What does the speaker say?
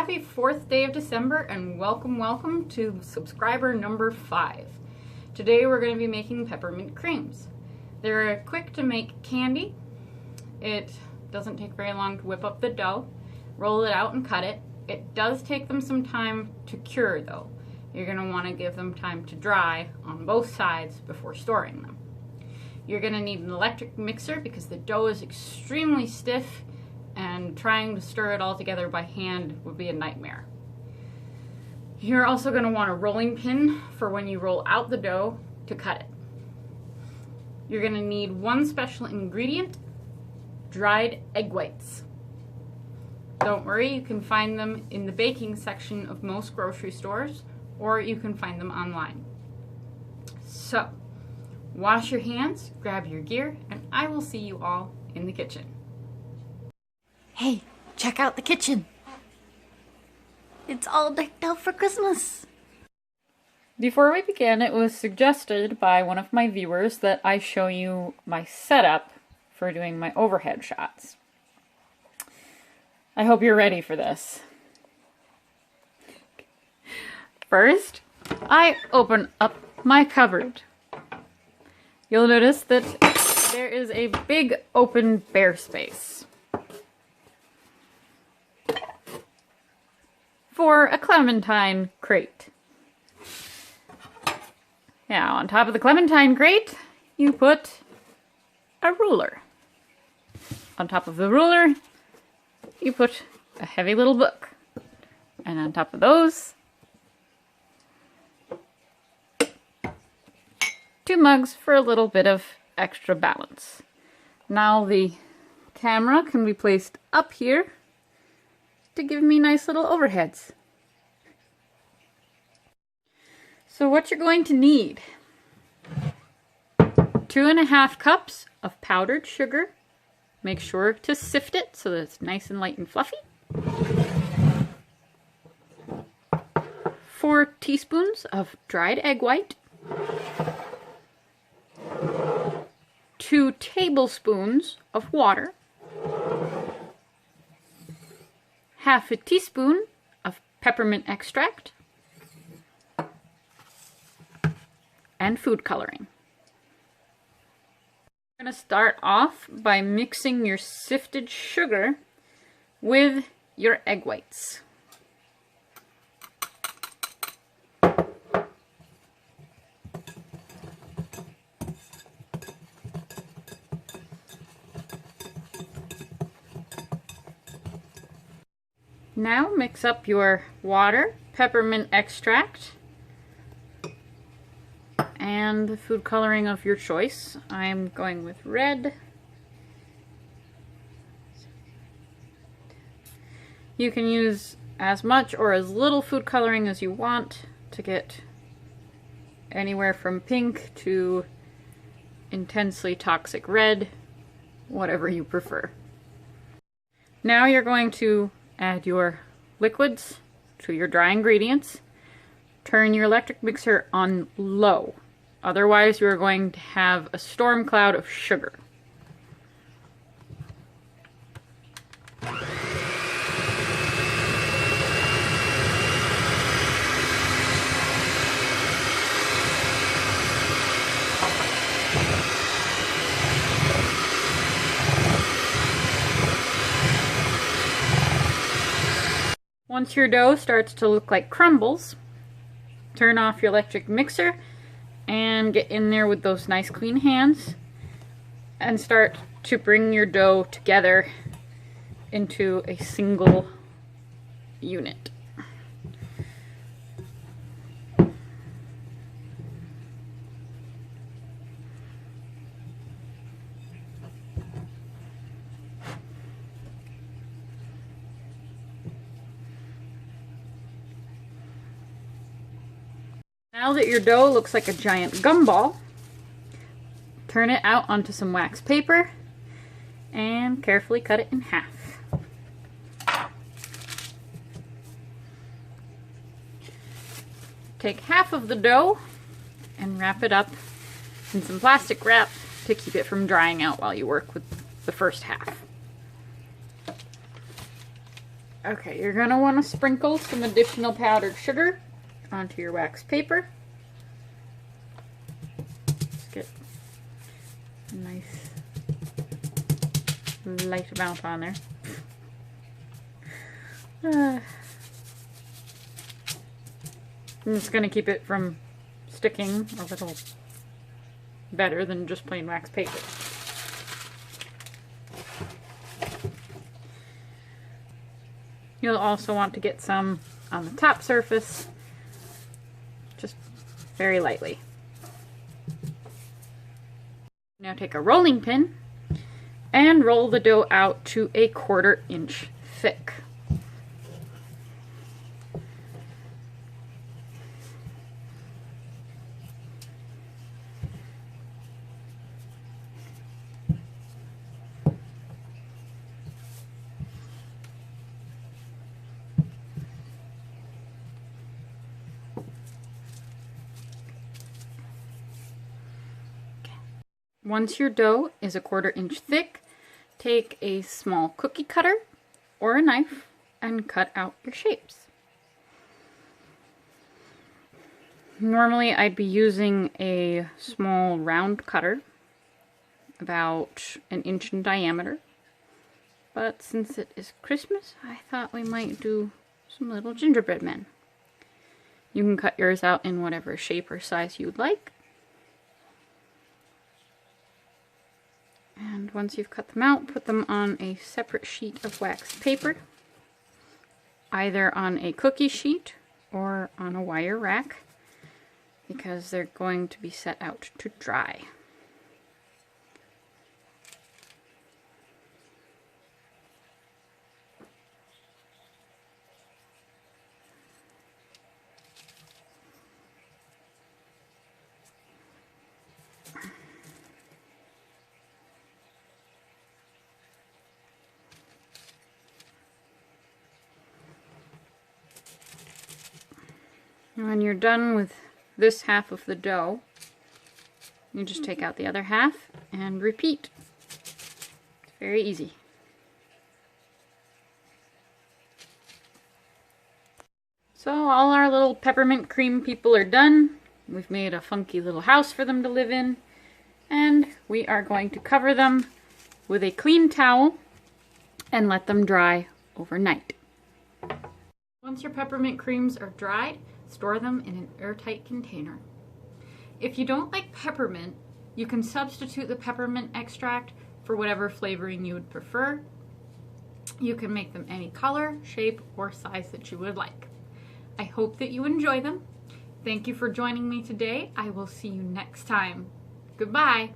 Happy 4th day of December and welcome to subscriber number 5. Today we're going to be making peppermint creams. They're a quick to make candy. It doesn't take very long to whip up the dough, roll it out and cut it. It does take them some time to cure though. You're going to want to give them time to dry on both sides before storing them. You're going to need an electric mixer because the dough is extremely stiff and trying to stir it all together by hand would be a nightmare. You're also going to want a rolling pin for when you roll out the dough to cut it. You're going to need one special ingredient, dried egg whites. Don't worry, you can find them in the baking section of most grocery stores, or you can find them online. So, wash your hands, grab your gear, and I will see you all in the kitchen. Hey, check out the kitchen. It's all decked out for Christmas. Before we begin, it was suggested by one of my viewers that I show you my setup for doing my overhead shots. I hope you're ready for this. First, I open up my cupboard. You'll notice that there is a big open bare space for a clementine crate. Now, on top of the clementine crate, you put a ruler. On top of the ruler, you put a heavy little book. And on top of those, 2 mugs for a little bit of extra balance. Now the camera can be placed up here to give me nice little overheads. So what you're going to need: 2.5 cups of powdered sugar. Make sure to sift it so that it's nice and light and fluffy. 4 teaspoons of dried egg white. 2 tablespoons of water. 1/2 teaspoon of peppermint extract. And food coloring. We're going to start off by mixing your sifted sugar with your egg whites. Now mix up your water, peppermint extract, and the food coloring of your choice. I'm going with red. You can use as much or as little food coloring as you want to get anywhere from pink to intensely toxic red, whatever you prefer. Now you're going to add your liquids to your dry ingredients. Turn your electric mixer on low. Otherwise, you're going to have a storm cloud of sugar. Once your dough starts to look like crumbles, turn off your electric mixer and get in there with those nice clean hands and start to bring your dough together into a single unit. Now that your dough looks like a giant gumball, turn it out onto some wax paper and carefully cut it in half. Take half of the dough and wrap it up in some plastic wrap to keep it from drying out while you work with the first half. Okay, you're going to want to sprinkle some additional powdered sugar onto your wax paper. Just get a nice light amount on there. I'm just going to keep it from sticking a little better than just plain wax paper. You'll also want to get some on the top surface, just very lightly. Now take a rolling pin and roll the dough out to a 1/4 inch thick. Once your dough is a 1/4 inch thick, take a small cookie cutter or a knife and cut out your shapes. Normally I'd be using a small round cutter, about 1 inch in diameter, but since it is Christmas, I thought we might do some little gingerbread men. You can cut yours out in whatever shape or size you'd like. And once you've cut them out, put them on a separate sheet of wax paper, either on a cookie sheet or on a wire rack, because they're going to be set out to dry. When you're done with this half of the dough, you just take out the other half and repeat. It's very easy. So all our little peppermint cream people are done. We've made a funky little house for them to live in, and we are going to cover them with a clean towel and let them dry overnight. Once your peppermint creams are dried, store them in an airtight container. If you don't like peppermint, you can substitute the peppermint extract for whatever flavoring you would prefer. You can make them any color, shape, or size that you would like. I hope that you enjoy them. Thank you for joining me today. I will see you next time. Goodbye.